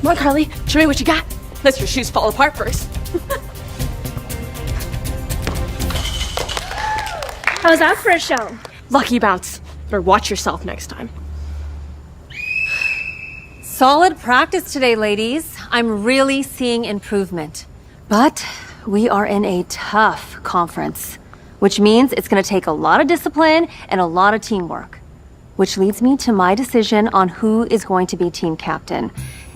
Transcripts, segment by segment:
Come on, Carly. Show me what you got. Let your shoes fall apart first. How's that for a show? Lucky bounce. Better watch yourself next time. Solid practice today, ladies. I'm really seeing improvement. But we are in a tough conference, which means it's going to take a lot of discipline and a lot of teamwork, which leads me to my decision on who is going to be team captain.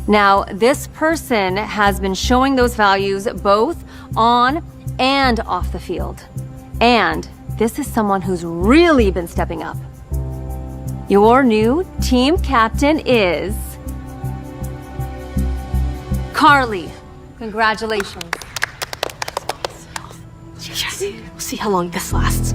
Now, this person has been showing those values both on and off the field. And this is someone who's really been stepping up. Your new team captain is Carly. Congratulations. Yes. We'll see how long this lasts.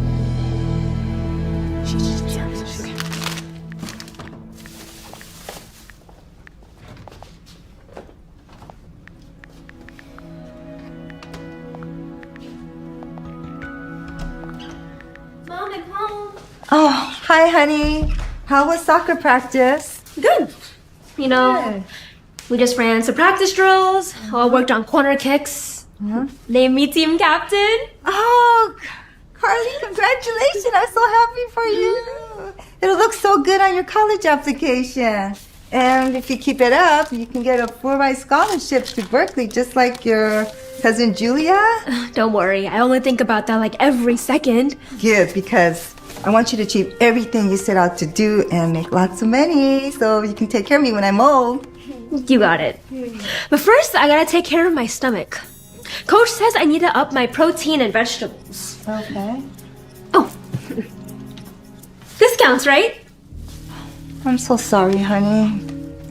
Mom, I'm home. Oh, hi, honey. How was soccer practice? Good. You know, we just ran some practice drills. I worked on corner kicks. Named me team captain. Oh, Carly, congratulations. I'm so happy for you. It'll look so good on your college application. And if you keep it up, you can get a full-ride scholarship to Berkeley, just like your cousin Julia. Don't worry, I only think about that like every second. Good, because I want you to achieve everything you set out to do and make lots of money so you can take care of me when I'm old. You got it. But first, I gotta take care of my stomach. Coach says I need to up my protein and vegetables. Okay. Oh. This counts, right? I'm so sorry, honey.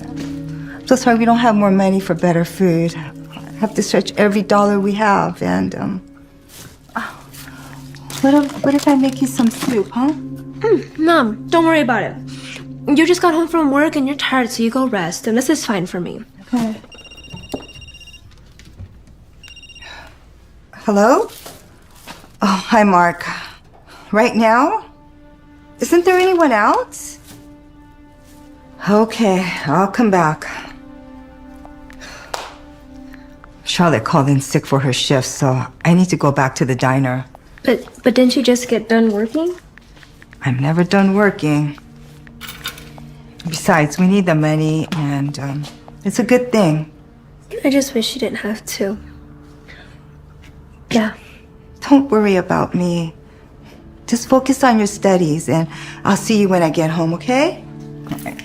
I'm so sorry we don't have more money for better food. I have to stretch every dollar we have, and what if I make you some soup, huh? Mom, don't worry about it. You just got home from work and you're tired, so you go rest, and this is fine for me. Okay. Hello? Oh, hi, Mark. Right now? Isn't there anyone else? Okay, I'll come back. Charlotte called in sick for her shift, so I need to go back to the diner. But didn't you just get done working? I'm never done working. Besides, we need the money, and it's a good thing. I just wish you didn't have to. Yeah. Don't worry about me. Just focus on your studies, and I'll see you when I get home, okay? All right.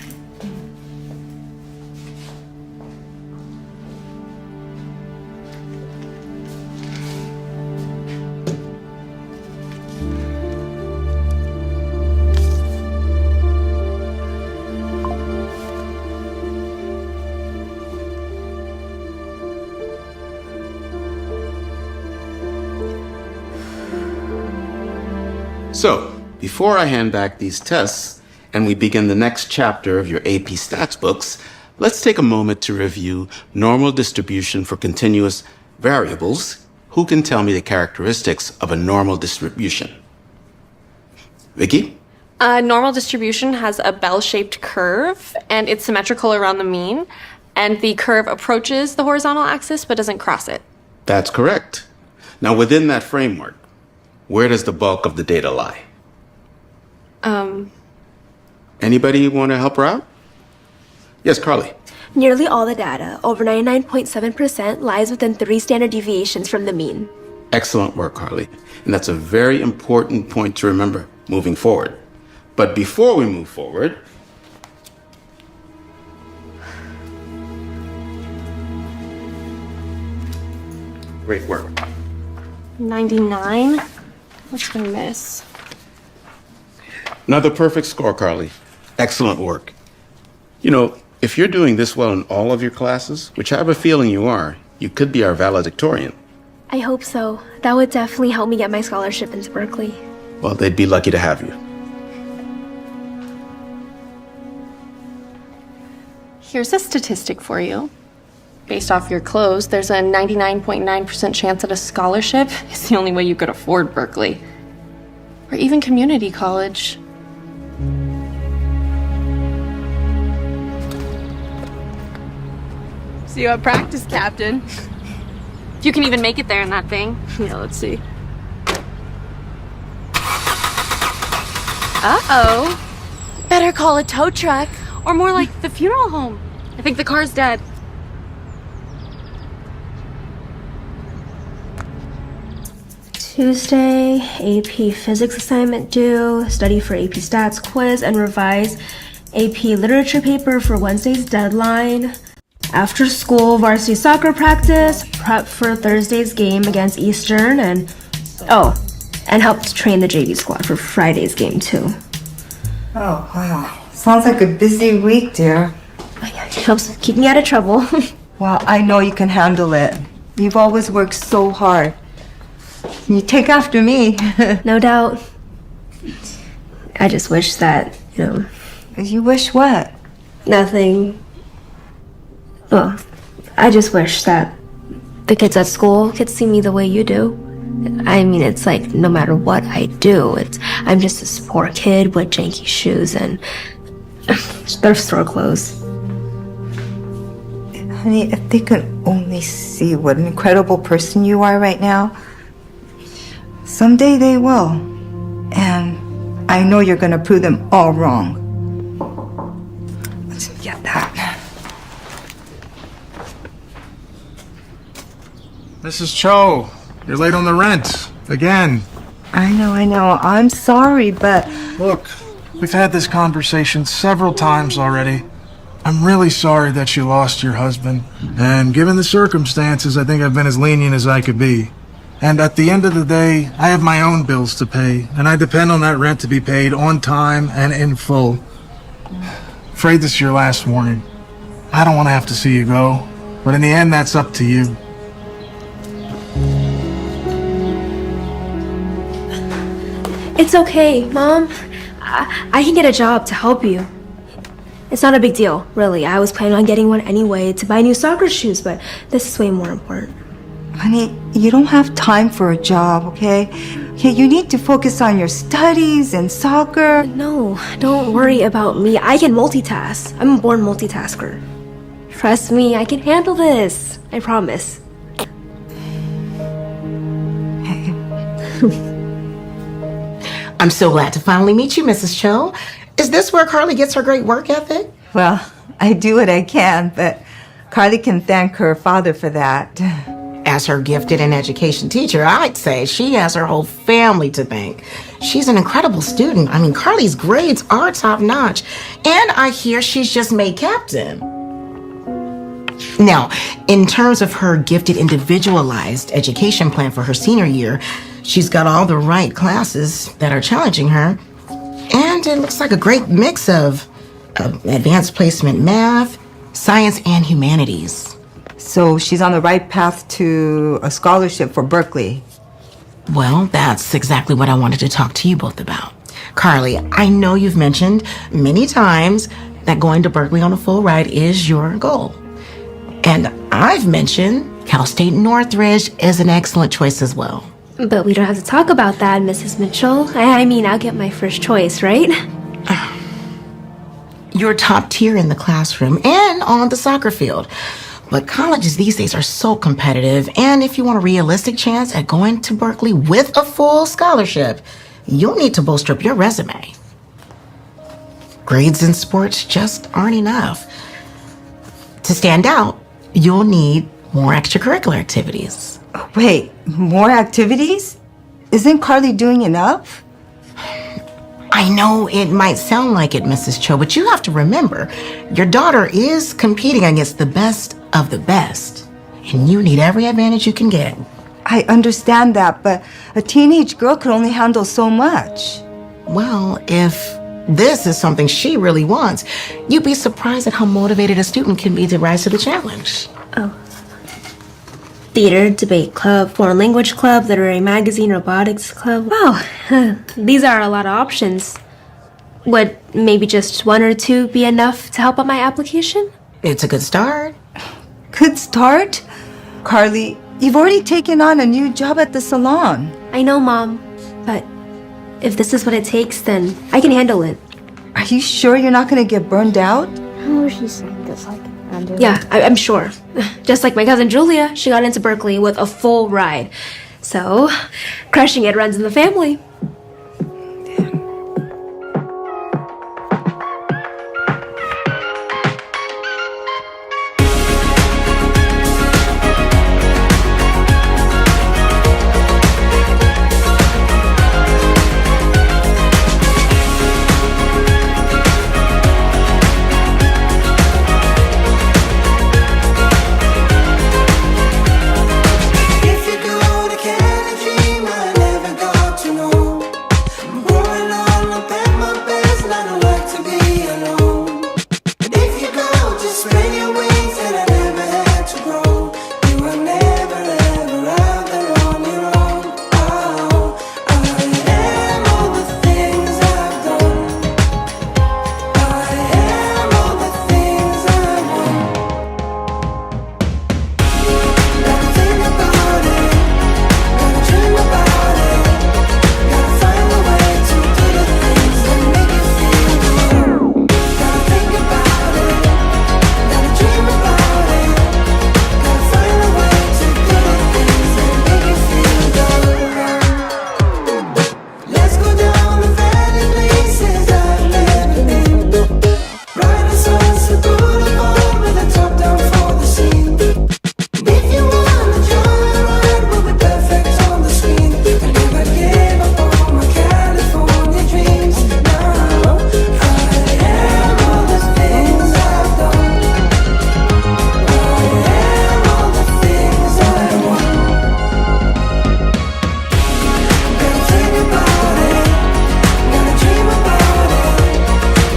So, before I hand back these tests and we begin the next chapter of your AP stats books, let's take a moment to review normal distribution for continuous variables. Who can tell me the characteristics of a normal distribution? Vicky? A normal distribution has a bell-shaped curve, and it's symmetrical around the mean, and the curve approaches the horizontal axis but doesn't cross it. That's correct. Now, within that framework, where does the bulk of the data lie? Anybody want to help her out? Yes, Carly. Nearly all the data, over 99.7%, lies within 3 standard deviations from the mean. Excellent work, Carly. And that's a very important point to remember moving forward. But before we move forward, great work. 99? What's gonna miss? Another perfect score, Carly. Excellent work. You know, if you're doing this well in all of your classes, which I have a feeling you are, you could be our valedictorian. I hope so. That would definitely help me get my scholarship into Berkeley. Well, they'd be lucky to have you. Here's a statistic for you. Based off your clothes, there's a 99.9% chance that a scholarship is the only way you could afford Berkeley. Or even community college. See you at practice, Captain. If you can even make it there in that thing. Yeah, let's see. Uh-oh. Better call a tow truck. Or more like the funeral home. I think the car's dead. Tuesday, AP Physics assignment due, study for AP Stats quiz, and revise AP Literature paper for Wednesday's deadline. After school, varsity soccer practice, prep for Thursday's game against Eastern, and help to train the JV squad for Friday's game too. Oh, wow. Sounds like a busy week, dear. Helps keep me out of trouble. Well, I know you can handle it. You've always worked so hard. You take after me. No doubt. I just wish that, You wish what? nothing. Well, I just wish that the kids at school could see me the way you do. I mean, it's like no matter what I do, I'm just this poor kid with janky shoes and thrift store clothes. Honey, if they could only see what an incredible person you are right now, someday they will. And I know you're gonna prove them all wrong. Let's get that. Mrs. Cho, you're late on the rent. Again. I know. I'm sorry, but Look, we've had this conversation several times already. I'm really sorry that you lost your husband. And given the circumstances, I think I've been as lenient as I could be. And at the end of the day, I have my own bills to pay, and I depend on that rent to be paid on time and in full. Afraid this is your last warning. I don't want to have to see you go, but in the end, that's up to you. It's okay, Mom. I can get a job to help you. It's not a big deal, really. I was planning on getting one anyway to buy new soccer shoes, but this is way more important. honey, you don't have time for a job, okay? Okay, you need to focus on your studies and soccer. No, don't worry about me. I can multitask. I'm a born multitasker. Trust me, I can handle this. I promise. I'm so glad to finally meet you, Mrs. Cho. Is this where Carly gets her great work ethic? Well, I do what I can, but Carly can thank her father for that. As her gifted and education teacher, I'd say she has her whole family to thank. She's an incredible student. I mean, Carly's grades are top notch. And I hear she's just made captain. Now, in terms of her gifted individualized education plan for her senior year, she's got all the right classes that are challenging her. And it looks like a great mix of advanced placement math, science, and humanities. So she's on the right path to a scholarship for Berkeley. Well, that's exactly what I wanted to talk to you both about. Carly, I know you've mentioned many times that going to Berkeley on a full ride is your goal. And I've mentioned Cal State Northridge is an excellent choice as well. But we don't have to talk about that, Mrs. Mitchell. I mean, I'll get my first choice, right? You're top tier in the classroom and on the soccer field. But colleges these days are so competitive, and if you want a realistic chance at going to Berkeley with a full scholarship, you'll need to bolster up your resume. Grades in sports just aren't enough. To stand out, you'll need more extracurricular activities. Wait, more activities? Isn't Carly doing enough? I know it might sound like it, Mrs. Cho, but you have to remember, your daughter is competing against the best of the best, and you need every advantage you can get. I understand that, but a teenage girl could only handle so much. Well, if this is something she really wants, you'd be surprised at how motivated a student can be to rise to the challenge. Theater, debate club, foreign language club, literary magazine, robotics club. Wow, these are a lot of options. Would maybe just one or two be enough to help out my application? It's a good start. Good start? Carly, you've already taken on a new job at the salon. I know, Mom, but if this is what it takes, then I can handle it. Are you sure you're not going to get burned out? How is she saying this like Yeah, I'm sure. Just like my cousin Julia, she got into Berkeley with a full ride. So, crushing it runs in the family. If you go to Canada, dream I never got to know. I'm growing on up at my best, and I don't like to be alone. And if you go, just spread your wings, and I never had to grow. You were never ever out there on your own. Oh, I am all the things I've done. I am all the things I want. Gotta think about it. Gotta dream about it. Gotta find a way to do the things that make you feel good. Gotta think about it. Gotta dream about it. Gotta find a way to do the things that make you feel good. Let's go down the valley places I've never been. Ride a Sunset Boulevard with a top down for the scene. If you wanna join a ride, we'll be perfect on the screen. I never gave up on my California dreams. Now I am all the things I've done. I am all the things I want. Gotta think about it. Gotta dream about it.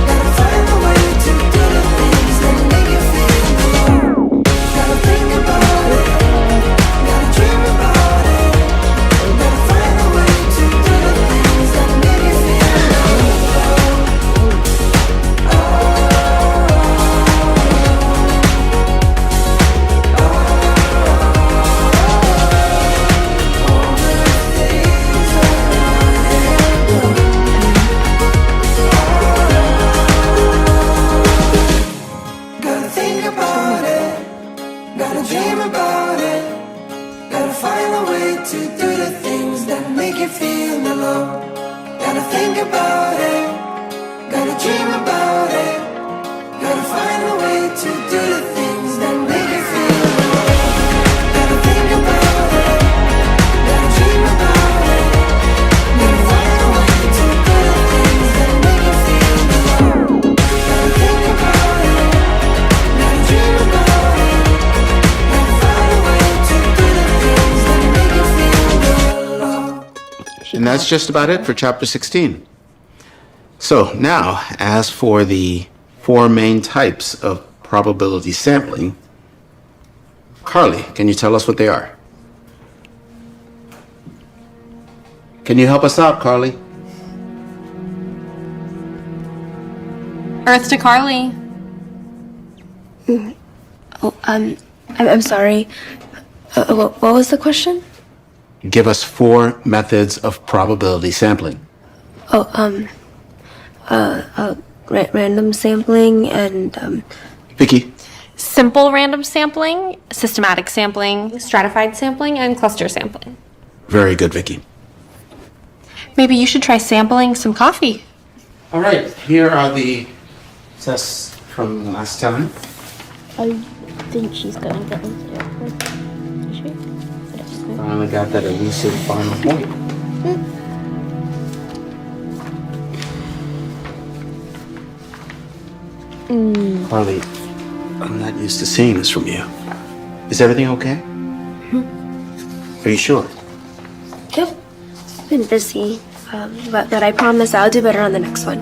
Gotta find a way to do the things that make you feel good. Gotta think about it. Gotta dream about it. Gotta find a way to do the things that make you feel good. Gotta think about it. Gotta dream about it. Gotta find a way to do the things that make you feel the love. Gotta think about it. Gotta dream about it. Gotta find a way to do the things that make you feel the love. Gotta think about it. Gotta dream about it. Gotta find a way to do the things that make you feel the love. Gotta think about it. Gotta dream about it. Gotta find a way to do the things that make you feel the love. And that's just about it for chapter 16. So now, as for the four main types of probability sampling, Carly, can you tell us what they are? Can you help us out, Carly? Earth to Carly. I'm sorry. What was the question? Give us four methods of probability sampling. Random sampling and Vicky? Simple random sampling, systematic sampling, stratified sampling, and cluster sampling. Very good, Vicky. Maybe you should try sampling some coffee. All right, here are the tests from last time. I think she's gonna get into the airport. Is she? Finally got that elusive final point. Carly, I'm not used to seeing this from you. Is everything okay? Are you sure? Yep. Been busy, but I promise I'll do better on the next one.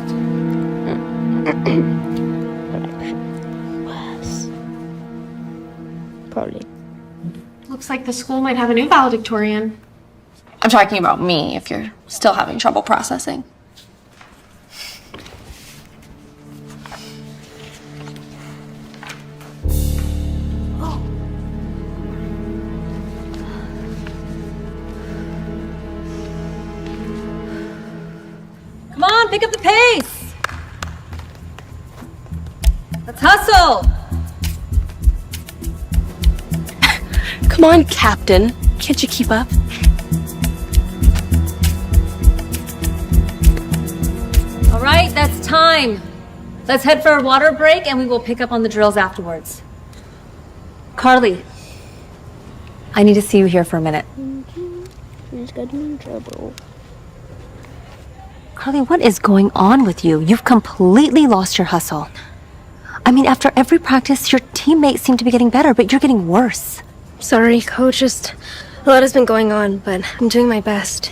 Wes. Probably. Looks like the school might have a new valedictorian. I'm talking about me, if you're still having trouble processing. Come on, pick up the pace. Let's hustle. Come on, Captain. Can't you keep up? All right, that's time. Let's head for a water break and we will pick up on the drills afterwards. Carly, I need to see you here for a minute. She's getting in trouble. Carly, what is going on with you? You've completely lost your hustle. I mean, after every practice, your teammates seem to be getting better, but you're getting worse. Sorry, Coach. Just a lot has been going on, but I'm doing my best.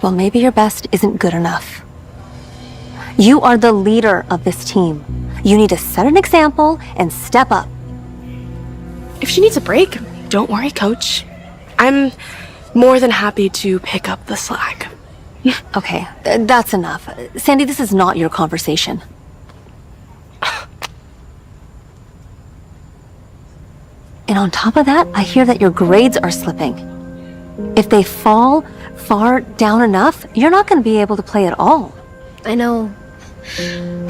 Well, maybe your best isn't good enough. You are the leader of this team. You need to set an example and step up. If she needs a break, don't worry, Coach. I'm more than happy to pick up the slack. Okay, that's enough. Sandy, this is not your conversation. And on top of that, I hear that your grades are slipping. If they fall far down enough, you're not going to be able to play at all. I know.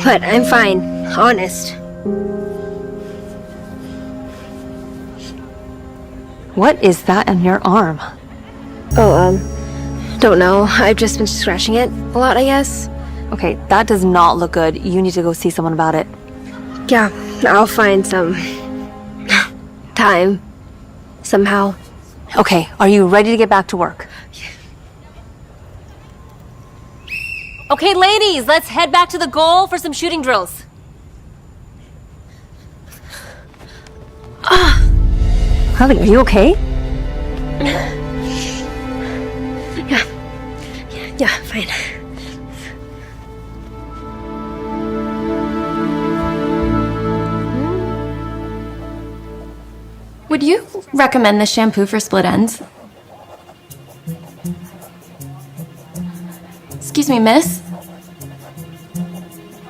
But I'm fine. Honest. What is that on your arm? Oh, don't know. I've just been scratching it a lot, I guess. Okay, that does not look good. You need to go see someone about it. Yeah, I'll find some time. Somehow. Okay, are you ready to get back to work? Okay, ladies, let's head back to the goal for some shooting drills. Carly, are you okay? Yeah, fine. Would you recommend this shampoo for split ends? Excuse me, miss?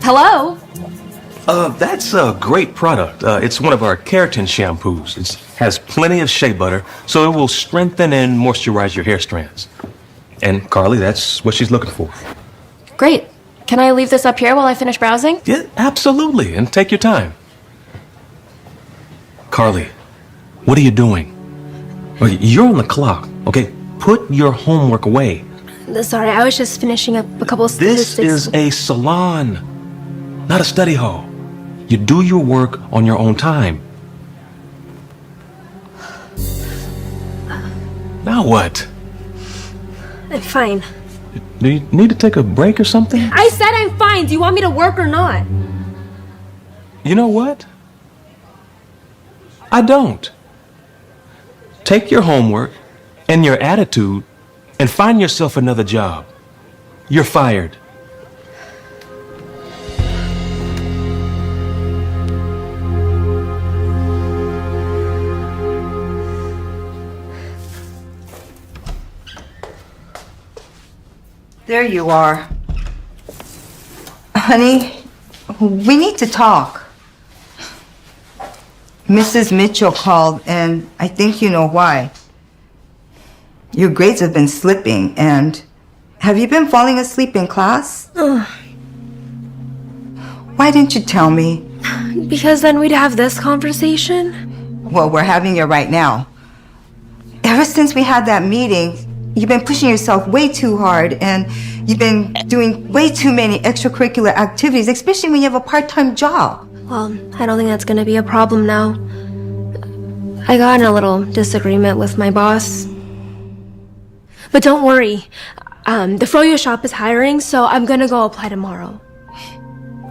Hello? That's a great product. It's one of our keratin shampoos. It has plenty of shea butter, so it will strengthen and moisturize your hair strands. And Carly, that's what she's looking for. Great. Can I leave this up here while I finish browsing? Yeah, absolutely. And take your time. Carly, what are you doing? Okay, you're on the clock, okay? Put your homework away. Sorry, I was just finishing up a couple This statistics. is a salon, not a study hall. You do your work on your own time. Now what? I'm fine. Do you need to take a break or something? I said I'm fine. Do you want me to work or not? You know what? I don't. Take your homework and your attitude and find yourself another job. You're fired. There you are. Honey, we need to talk. Mrs. Mitchell called, and I think you know why. Your grades have been slipping, and have you been falling asleep in class? Why didn't you tell me? Because then we'd have this conversation. Well, we're having it right now. Ever since we had that meeting, you've been pushing yourself way too hard, and you've been doing way too many extracurricular activities, especially when you have a part-time job. Well, I don't think that's gonna be a problem now. I got in a little disagreement with my boss. But don't worry. The Froyo shop is hiring, so I'm gonna go apply tomorrow.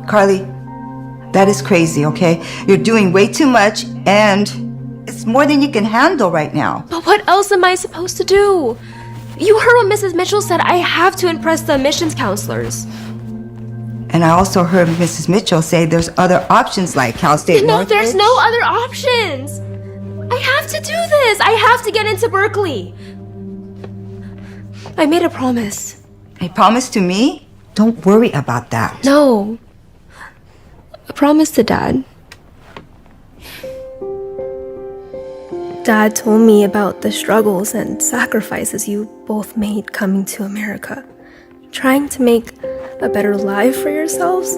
Carly, that is crazy, okay? You're doing way too much, and it's more than you can handle right now. But what else am I supposed to do? You heard what Mrs. Mitchell said. I have to impress the admissions counselors. And I also heard Mrs. Mitchell say there's other options like Cal State No, Northridge. there's no other options. I have to do this. I have to get into Berkeley. I made a promise. A promise to me? Don't worry about that. No. A promise to Dad. Dad told me about the struggles and sacrifices you both made coming to America, trying to make a better life for yourselves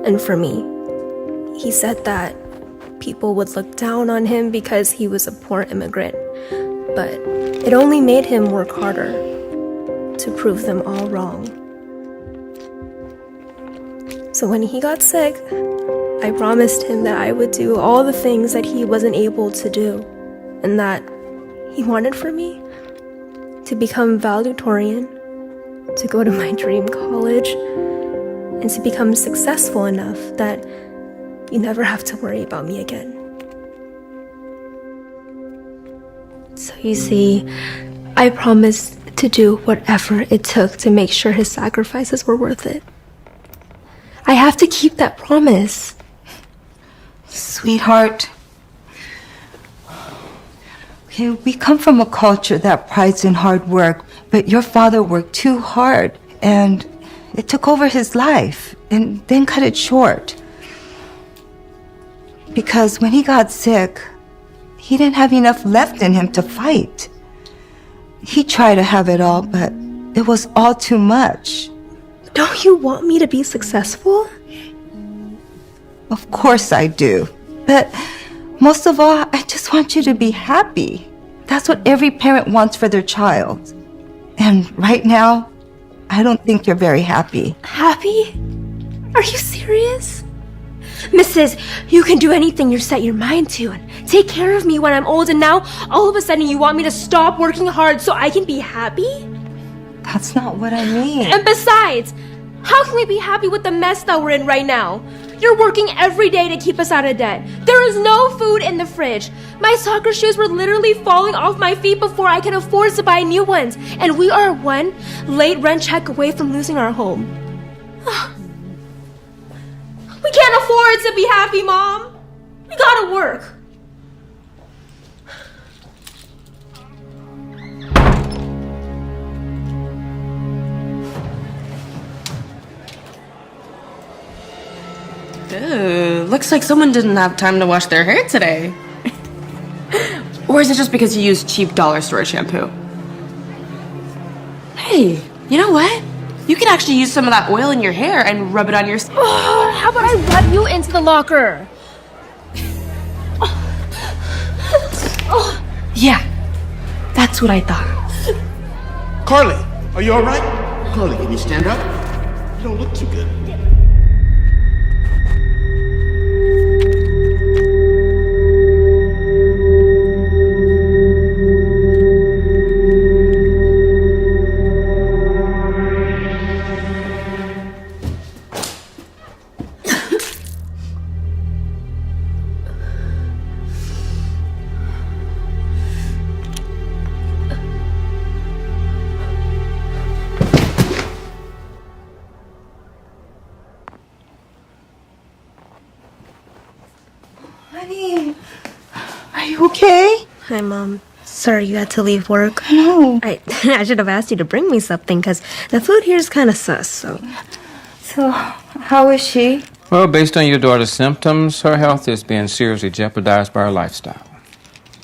and for me. He said that people would look down on him because he was a poor immigrant. But it only made him work harder to prove them all wrong. So when he got sick, I promised him that I would do all the things that he wasn't able to do, and that he wanted for me to become valedictorian, to go to my dream college, and to become successful enough that you never have to worry about me again. So you see, I promised to do whatever it took to make sure his sacrifices were worth it. I have to keep that promise. Sweetheart, okay, we come from a culture that prides in hard work, but your father worked too hard and it took over his life and then cut it short. Because when he got sick, he didn't have enough left in him to fight. He tried to have it all, but it was all too much. Don't you want me to be successful? Of course I do. But most of all, I just want you to be happy. That's what every parent wants for their child. And right now, I don't think you're very happy. Happy? Are you serious? Mrs., you can do anything you set your mind to and take care of me when I'm old, and now all of a sudden you want me to stop working hard so I can be happy? That's not what I mean. And besides, how can we be happy with the mess that we're in right now? You're working every day to keep us out of debt. There is no food in the fridge. My soccer shoes were literally falling off my feet before I could afford to buy new ones. And we are one late rent check away from losing our home. We can't afford to be happy, Mom. We gotta work. Ew, looks like someone didn't have time to wash their hair today. Or is it just because you use cheap dollar store shampoo? Hey, you know what? You could actually use some of that oil in your hair and rub it on your skin. Oh, how about I rub you into the locker? Yeah, that's what I thought. Carly, are you all right? Carly, can you stand up? You don't look too good. Honey, are you okay? Hi, Mom. Sorry you had to leave work. No. I should have asked you to bring me something because the food here is kind of sus, so. So, how is she? Well, based on your daughter's symptoms, her health is being seriously jeopardized by her lifestyle.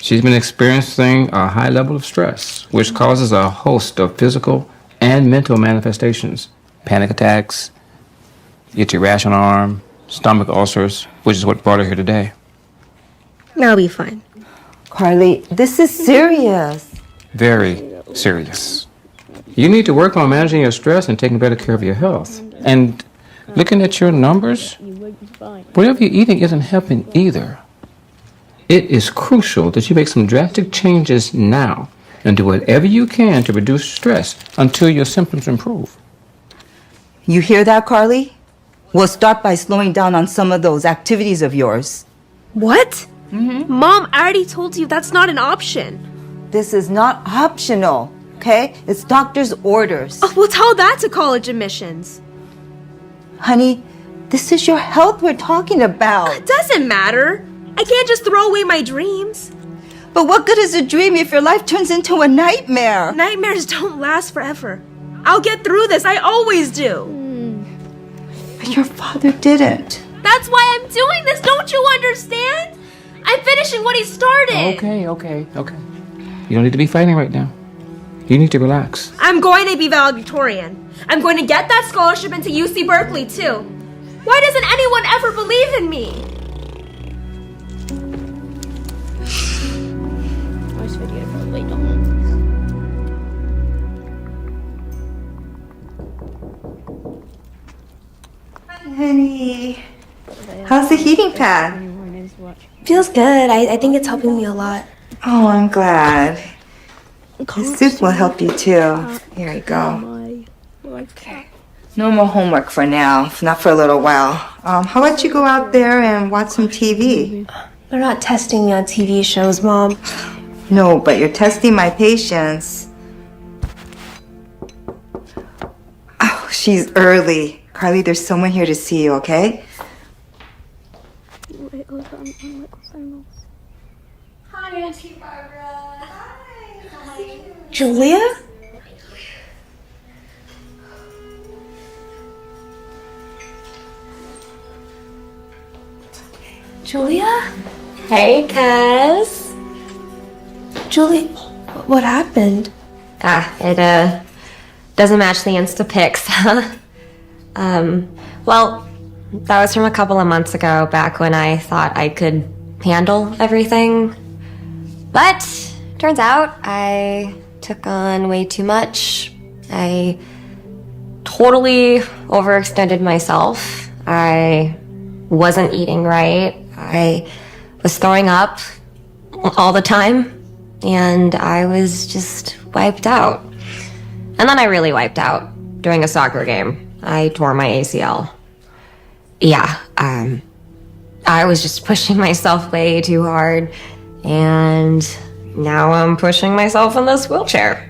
She's been experiencing a high level of stress, which causes a host of physical and mental manifestations. Panic attacks, itchy rash on her arm, stomach ulcers, which is what brought her here today. I'll be fine. Carly, this is serious. Very serious. You need to work on managing your stress and taking better care of your health. And looking at your numbers, whatever you're eating isn't helping either. It is crucial that you make some drastic changes now and do whatever you can to reduce stress until your symptoms improve. You hear that, Carly? We'll start by slowing down on some of those activities of yours. What? Mom, I already told you that's not an option. This is not optional, okay? It's doctor's orders. Oh, well, tell that to college admissions. Honey, this is your health we're talking about. It doesn't matter. I can't just throw away my dreams. But what good is a dream if your life turns into a nightmare? Nightmares don't last forever. I'll get through this. I always do. But your father didn't. That's why I'm doing this. Don't you understand? I'm finishing what he started. Okay. You don't need to be fighting right now. You need to relax. I'm going to be valedictorian. I'm going to get that scholarship into UC Berkeley, too. Why doesn't anyone ever believe in me? Honey, how's the heating pad? Feels good. I think it's helping me a lot. Oh, I'm glad. The soup will help you too. Here you go. Okay. No more homework for now, not for a little while. How about you go out there and watch some TV? They're not testing me on TV shows, Mom. No, but you're testing my patience. Oh, she's early. Carly, there's someone here to see you, okay? Hi, Auntie Barbara. Hi. Julia? Julia? Hey, Cass. Julie, what happened? It doesn't match the Insta pics, huh? Well, that was from a couple of months ago, back when I thought I could handle everything. But turns out I took on way too much. I totally overextended myself. I wasn't eating right. I was throwing up all the time, and I was just wiped out. And then I really wiped out during a soccer game. I tore my ACL. Yeah, I was just pushing myself way too hard, and now I'm pushing myself in this wheelchair.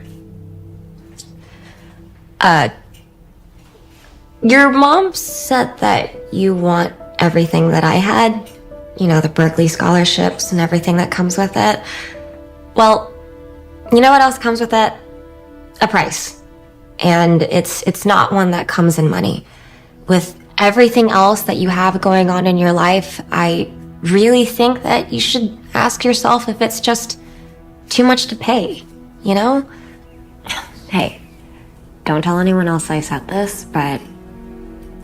Your mom said that you want everything that I had, you know, the Berkeley scholarships and everything that comes with it. Well, you know what else comes with it? A price. And it's not one that comes in money. With everything else that you have going on in your life, I really think that you should ask yourself if it's just too much to pay, you know? Hey, don't tell anyone else I said this, but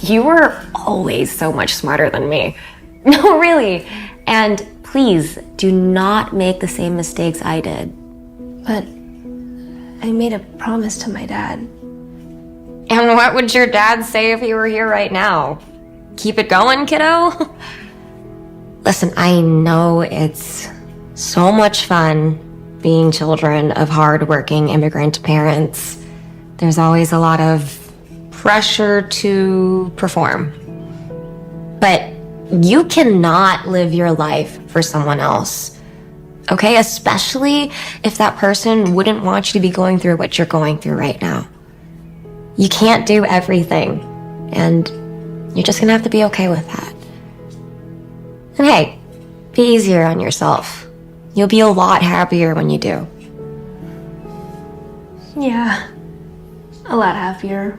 you were always so much smarter than me. No, really. And please do not make the same mistakes I did. But I made a promise to my dad. And what would your dad say if he were here right now? Keep it going, kiddo? Listen, I know it's so much fun being children of hardworking immigrant parents. There's always a lot of pressure to perform. But you cannot live your life for someone else. Okay? Especially if that person wouldn't want you to be going through what you're going through right now. You can't do everything, and you're just gonna have to be okay with that. And hey, be easier on yourself. You'll be a lot happier when you do. Yeah, a lot happier.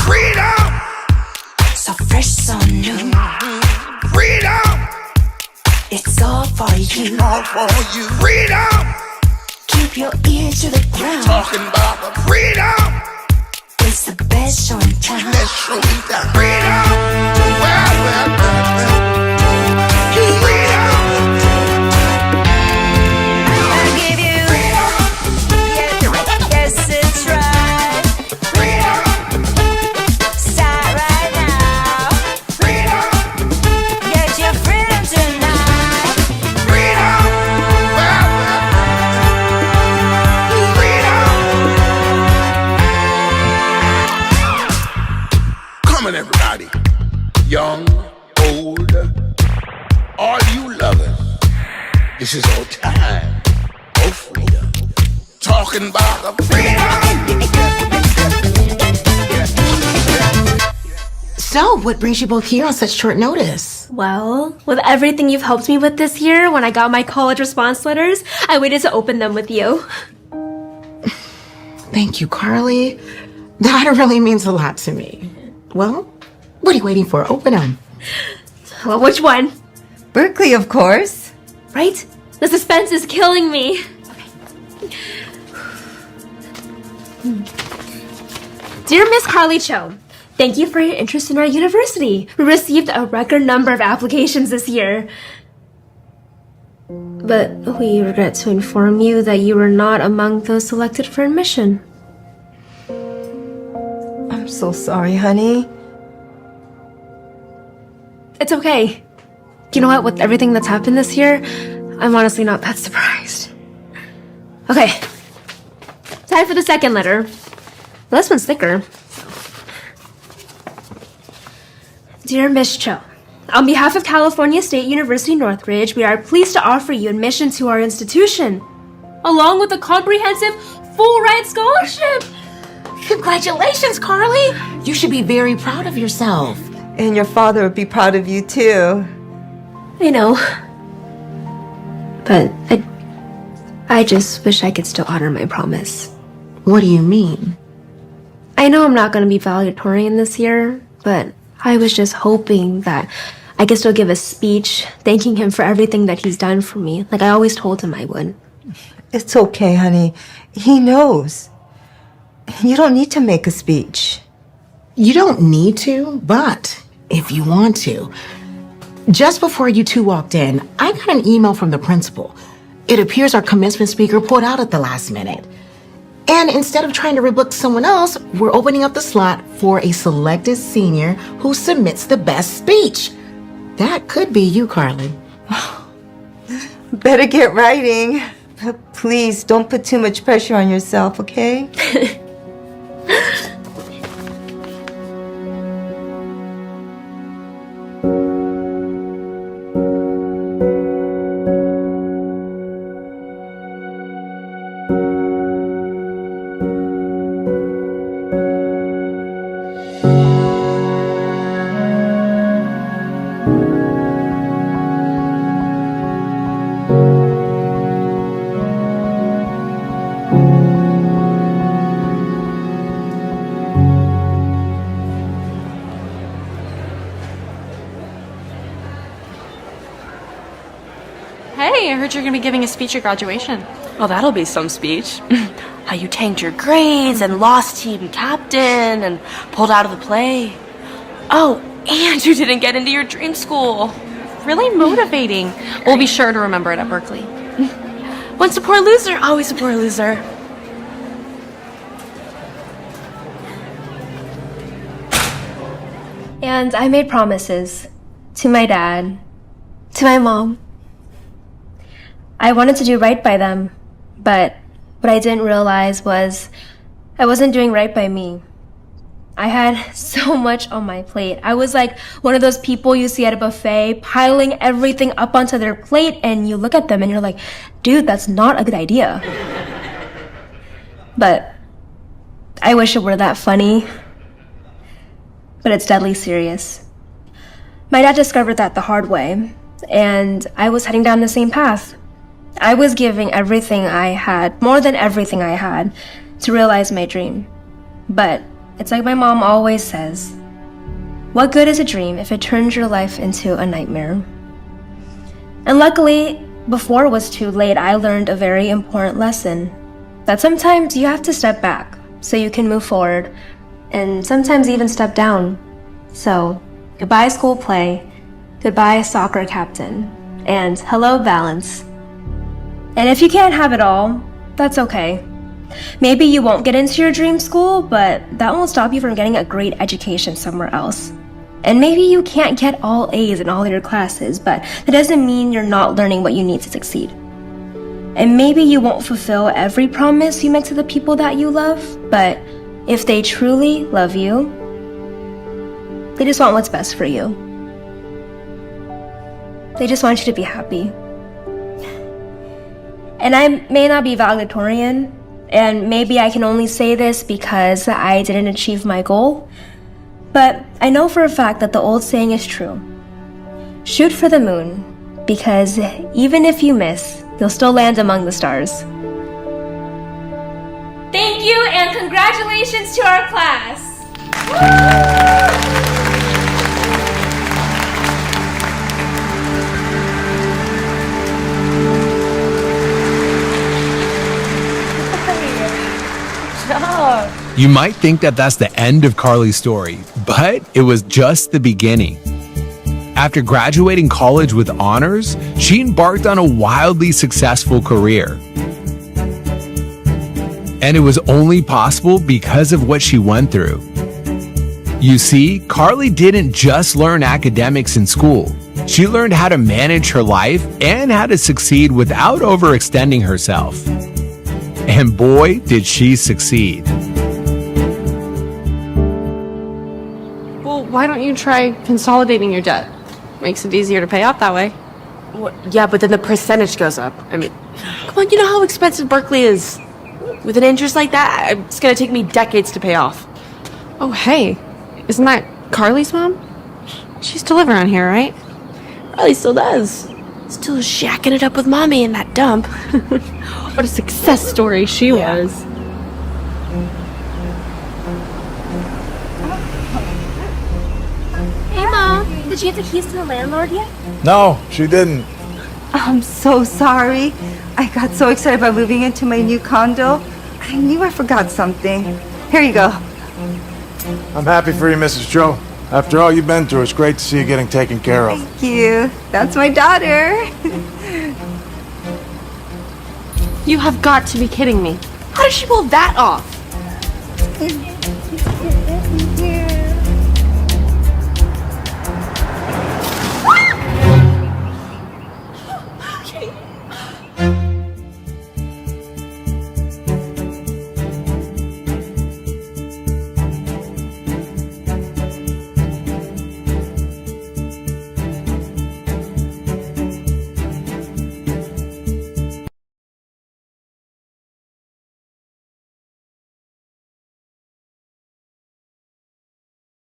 Freedom! So fresh, so new. Freedom! It's all for you. All for you. Freedom! Keep your ear to the ground. Talking about the freedom. It's the best show in town. Best show in town. Freedom! Well. Freedom! I'll give you freedom. Yes, it's right. Freedom! Start right now. Freedom! Get your freedom tonight. Freedom! Come on, everybody. Young, old, all you lovers. This is our time of freedom. Talking about the freedom. So, what brings you both here on such short notice? Well, with everything you've helped me with this year, when I got my college response letters, I waited to open them with you. Thank you, Carly. That really means a lot to me. Well, what are you waiting for? Open them. Well, which one? Berkeley, of course. Right? The suspense is killing me. Dear Miss Carly Cho, thank you for your interest in our university. We received a record number of applications this year. But we regret to inform you that you were not among those selected for admission. I'm so sorry, honey. It's okay. You know what? With everything that's happened this year, I'm honestly not that surprised. Okay. Time for the second letter. Well, this one's thicker. Dear Miss Cho, on behalf of California State University Northridge, we are pleased to offer you admission to our institution, along with a comprehensive full-ride scholarship. Congratulations, Carly. You should be very proud of yourself. And your father would be proud of you, too. I know. But I just wish I could still honor my promise. What do you mean? I know I'm not going to be valedictorian this year, but I was just hoping that I could still give a speech thanking him for everything that he's done for me, like I always told him I would. It's okay, honey. He knows. You don't need to make a speech. You don't need to, but if you want to. Just before you two walked in, I got an email from the principal. It appears our commencement speaker pulled out at the last minute. And instead of trying to rebook someone else, we're opening up the slot for a selected senior who submits the best speech. That could be you, Carly. Better get writing. But please, don't put too much pressure on yourself, okay? Hey, I heard you're gonna be giving a speech at graduation. Oh, that'll be some speech. How you tanked your grades and lost team captain and pulled out of the play. Oh, and you didn't get into your dream school. Really motivating. We'll be sure to remember it at Berkeley. Once a poor loser, always a poor loser. And I made promises to my dad, to my mom. I wanted to do right by them, but what I didn't realize was I wasn't doing right by me. I had so much on my plate. I was like one of those people you see at a buffet piling everything up onto their plate, and you look at them and you're like, dude, that's not a good idea. But I wish it were that funny. But it's deadly serious. My dad discovered that the hard way, and I was heading down the same path. I was giving everything I had, more than everything I had, to realize my dream. But it's like my mom always says, what good is a dream if it turns your life into a nightmare? And luckily, before it was too late, I learned a very important lesson. That sometimes you have to step back so you can move forward, and sometimes even step down. So, goodbye school play, goodbye soccer captain, and hello balance. And if you can't have it all, that's okay. Maybe you won't get into your dream school, but that won't stop you from getting a great education somewhere else. And maybe you can't get all A's in all your classes, but that doesn't mean you're not learning what you need to succeed. And maybe you won't fulfill every promise you make to the people that you love, but if they truly love you, they just want what's best for you. They just want you to be happy. And I may not be valedictorian, and maybe I can only say this because I didn't achieve my goal, but I know for a fact that the old saying is true. Shoot for the moon, because even if you miss, you'll still land among the stars. Thank you, and congratulations to our class! You might think that that's the end of Carly's story, but it was just the beginning. After graduating college with honors, she embarked on a wildly successful career. And it was only possible because of what she went through. You see, Carly didn't just learn academics in school. She learned how to manage her life and how to succeed without overextending herself. And boy, did she succeed. Well, why don't you try consolidating your debt? Makes it easier to pay off that way. Well, yeah, but then the percentage goes up. I mean, come on, you know how expensive Berkeley is. With an interest like that, it's gonna take me decades to pay off. Oh, hey, isn't that Carly's mom? She still live around here, right? Carly still does. Still shacking it up with mommy in that dump. What a success story she was. Hey, Mom. Did you get the keys to the landlord yet? No, she didn't. I'm so sorry. I got so excited about moving into my new condo. I knew I forgot something. Here you go. I'm happy for you, Mrs. Joe. After all you've been through, it's great to see you getting taken care of. Thank you. That's my daughter. You have got to be kidding me. How did she pull that off?